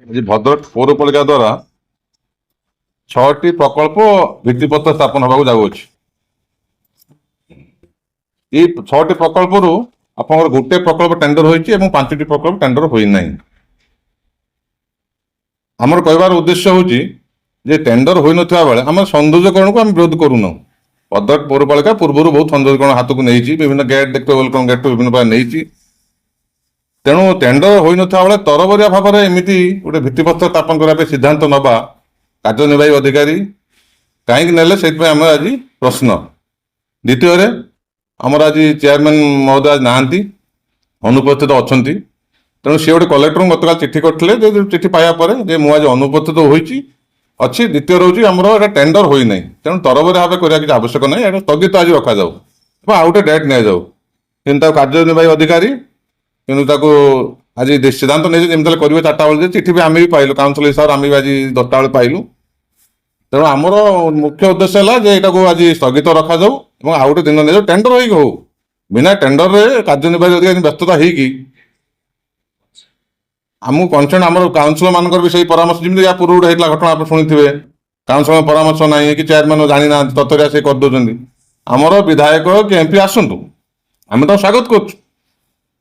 ଆଜି ଭଦ୍ରକ ପୌରପାଳିକା ଦ୍ୱାରା 6ଟି ପ୍ରକଳ୍ପ ଭିତ୍ତିପତ୍ର ସ୍ଥାପନ ହେବାକୁ ଯାଉଅଛି। ଏଇ 6ଟି ପ୍ରକଳ୍ପରୁ ଆପଣଙ୍କର ଗୋଟେ ପ୍ରକଳ୍ପ ଟେଣ୍ଡର ହୋଇଛି ଏବଂ 5ଟି ପ୍ରକଳ୍ପ ଟେଣ୍ଡର ହୋଇନାହିଁ। ଆମର କହିବାର ଉଦ୍ଦେଶ୍ୟ ହେଉଛି ଯେ ଟେଣ୍ଡର ହୋଇନଥିବା ବେଳେ ଆମର ସୌନ୍ଦର୍ଯ୍ୟକରଣକୁ ଆମେ ବିରୋଧ କରୁନାହୁଁ। ଭଦ୍ରକ ପୌରପାଳିକା ପୂର୍ବରୁ ବହୁତ ସୌନ୍ଦର୍ଯ୍ୟକରଣ ହାତକୁ ନେଇଛି, ବିଭିନ୍ନ ଗେଟ୍ ଦେଖିବେ, ୱେଲକମ୍ ଗେଟ୍ ବିଭିନ୍ନ ପ୍ରକାର ନେଇଛି। ତେଣୁ ଟେଣ୍ଡର ହୋଇନଥିବା ବେଳେ ତରବରିଆ ଭାବରେ ଏମିତି ଗୋଟେ ଭିତ୍ତିପତ୍ର ସ୍ଥାପନ କରିବା ପାଇଁ ସିଦ୍ଧାନ୍ତ ନେବା କାର୍ଯ୍ୟନିର୍ବାହୀ ଅଧିକାରୀ କାହିଁକି ନେଲେ, ସେଇଥିପାଇଁ ଆମର ଆଜି ପ୍ରଶ୍ନ। ଦ୍ୱିତୀୟରେ ଆମର ଆଜି ଚେୟାରମ୍ୟାନ୍ ମହୋଦୟ ଆଜି ନାହାନ୍ତି, ଅନୁପସ୍ଥିତ ଅଛନ୍ତି। ତେଣୁ ସେ ଗୋଟେ କଲେକ୍ଟରଙ୍କୁ ଗତକାଲି ଚିଠି କରିଥିଲେ, ଯେ ଚିଠି ପାଇବା ପରେ ଯେ ମୁଁ ଆଜି ଅନୁପସ୍ଥିତ ହୋଇଛି ଅଛି। ଦ୍ୱିତୀୟ ରହୁଛି ଆମର ଏଇଟା ଟେଣ୍ଡର ହୋଇନାହିଁ, ତେଣୁ ତରବରିଆ ଭାବେ କରିବା କିଛି ଆବଶ୍ୟକ ନାହିଁ, ଏଇଟା ସ୍ଥଗିତ ଆଜି ରଖାଯାଉ ଏବଂ ଆଉ ଗୋଟେ ଡେଟ୍ ନିଆଯାଉ। କିନ୍ତୁ ତାକୁ କାର୍ଯ୍ୟନିର୍ବାହୀ ଅଧିକାରୀ କିନ୍ତୁ ତାକୁ ଆଜି ସିଦ୍ଧାନ୍ତ ନେଇଛି ଯେମିତି ହେଲେ କରିବେ 4ଟା ବେଳେ। ଚିଠି ବି ଆମେ ବି ପାଇଲୁ, କାଉନସିଲ ହିସାବରେ ଆମେ ବି ଆଜି 10ଟା ବେଳେ ପାଇଲୁ। ତେଣୁ ଆମର ମୁଖ୍ୟ ଉଦ୍ଦେଶ୍ୟ ହେଲା ଯେ ଏଇଟାକୁ ଆଜି ସ୍ଥଗିତ ରଖାଯାଉ ଏବଂ ଆଉ ଗୋଟେ ଦିନ ନିଆଯାଉ, ଟେଣ୍ଡର ହେଇକି ହଉ। ବିନା ଟେଣ୍ଡରରେ କାର୍ଯ୍ୟନିର୍ବାହୀ ଅଧିକାରୀ ବ୍ୟସ୍ତତା ହେଇକି ଆମକୁ କନସର୍ନ, ଆମର କାଉନସିଲର ମାନଙ୍କର ବି ସେଇ ପରାମର୍ଶ, ଯେମିତି ୟା ପୂର୍ବରୁ ହେଇଥିଲା ଘଟଣା ଆପଣ ଶୁଣିଥିବେ, କାଉନସିଲର ପରାମର୍ଶ ନାହିଁ କି ଚେୟାରମ୍ୟାନ ଜାଣିନାହାନ୍ତି, ତଥ୍ୟରେ ସେ କରିଦେଉଛନ୍ତି। ଆମର ବିଧାୟକ କି ଏମ୍ପି ଆସନ୍ତୁ, ଆମେ ତାଙ୍କୁ ସ୍ୱାଗତ କରୁଛୁ,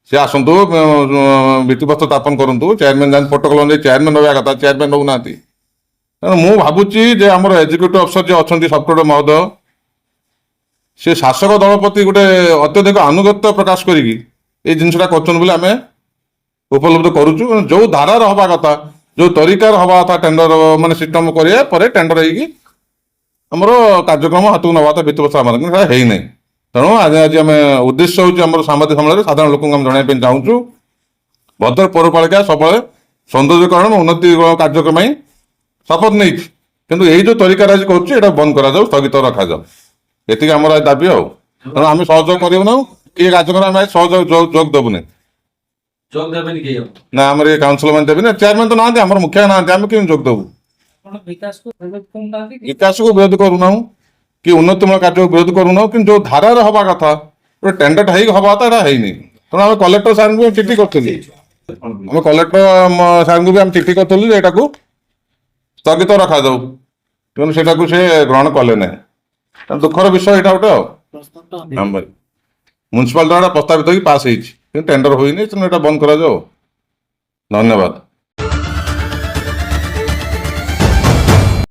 ସେ ଆସନ୍ତୁ, ଭିତ୍ତିପତ୍ର ସ୍ଥାପନ କରନ୍ତୁ। ଚେୟାରମ୍ୟାନ ଯାଆନ୍ତି ପ୍ରୋଟୋକଲ ଅନୁଯାୟୀ ଚେୟାରମ୍ୟାନ ରହିବା କଥା, ଚେୟାରମ୍ୟାନ ରହୁନାହାନ୍ତି। ତେଣୁ ମୁଁ ଭାବୁଛି ଯେ ଆମର ଏକ୍ଜିକ୍ୟୁଟିଭ ଅଫିସର ଯିଏ ଅଛନ୍ତି ସଫ୍ଟୱେୟାର ମହୋଦୟ, ସେ ଶାସକ ଦଳ ପ୍ରତି ଗୋଟେ ଅତ୍ୟଧିକ ଆନୁଗତ୍ୟ ପ୍ରକାଶ କରିକି ଏଇ ଜିନିଷଟା କରୁଛନ୍ତି ବୋଲି ଆମେ ଉପଲବ୍ଧ କରୁଛୁ। ଯୋଉ ଧାରାର ହବା କଥା, ଯୋଉ ତରିକାର ହବା କଥା, ଟେଣ୍ଡର ମାନେ ସିଷ୍ଟମ କରିବା ପରେ ଟେଣ୍ଡର ହେଇକି ଆମର କାର୍ଯ୍ୟକ୍ରମ ହାତକୁ ନେବା କଥା ଭିତ୍ତିପତ୍ର ଆମର, କିନ୍ତୁ ସେଟା ହେଇନାହିଁ। ତେଣୁ ଆଜି ଆମେ ଉଦ୍ଦେଶ୍ୟ ହେଉଛି ଆମର ସାମ୍ବାଦିକ ସମ୍মেଳନରେ ସାଧାରଣ ଲୋକଙ୍କୁ ଆମେ ଜଣାଇବା ପାଇଁ ଚାହୁଁଛୁ, ଭଦ୍ରକ ପୌରପାଳିକା ସବୁବେଳେ ସୌନ୍ଦର୍ଯ୍ୟକରଣ ଏବଂ ଉନ୍ନତି କାର୍ଯ୍ୟକ୍ରମ ପାଇଁ ଶପଥ ନେଇଛି, କିନ୍ତୁ ଏଇ ଯୋଉ ତରିକାରେ ଆଜି କରୁଛି ଏଇଟା ବନ୍ଦ କରାଯାଉ, ସ୍ଥଗିତ ରଖାଯାଉ, ଏତିକି ଆମର ଆଜି ଦାବି। ଆଉ ତେଣୁ ଆମେ ସହଯୋଗ କରିବୁ ନାହୁଁ, ଏ କାର୍ଯ୍ୟକ୍ରମ ଆମେ ସହଯୋଗ ଯୋଗ ଦେବୁନି। ନା ଆମର ଏ କାଉନସିଲର ମାନେ ଦେବେନି, ଚେୟାରମ୍ୟାନ ତ ନାହାନ୍ତି, ଆମର ମୁଖିଆ ନାହାନ୍ତି, ଆମେ କେମିତି ଯୋଗ ଦେବୁ? ବିକାଶକୁ ବିରୋଧ କରୁନାହୁଁ କି ଉନ୍ନତିମୂଳକ କାର୍ଯ୍ୟକୁ ବିରୋଧ କରୁନାହୁଁ, କିନ୍ତୁ ଯୋଉ ଧାରାରେ ହବା କଥା, ଗୋଟେ ଟେଣ୍ଡର ହେଇକି ହବା କଥା, ଏଟା ହେଇନି। ତେଣୁ ଆମେ କଲେକ୍ଟର ସାର୍ଙ୍କୁ ଚିଠି କରିଥିଲୁ, ଆମେ କଲେକ୍ଟର ସାର୍ଙ୍କୁ ବି ଆମେ ଚିଠି କରିଥିଲୁ ଯେ ଏଟାକୁ ସ୍ଥଗିତ ରଖାଯାଉ, କିନ୍ତୁ ସେଟାକୁ ସେ ଗ୍ରହଣ କଲେ ନାହିଁ। ଦୁଃଖର ବିଷୟ ଏଇଟା ଗୋଟେ। ଆଉ ମ୍ୟୁନିସିପାଲିଟି ଦ୍ୱାରା ପ୍ରସ୍ତାବିତ ହେଇକି ପାସ୍ ହେଇଛି, କିନ୍ତୁ ଟେଣ୍ଡର ହୋଇନି, ତେଣୁ ଏଟା ବନ୍ଦ କରାଯାଉ। ଧନ୍ୟବାଦ।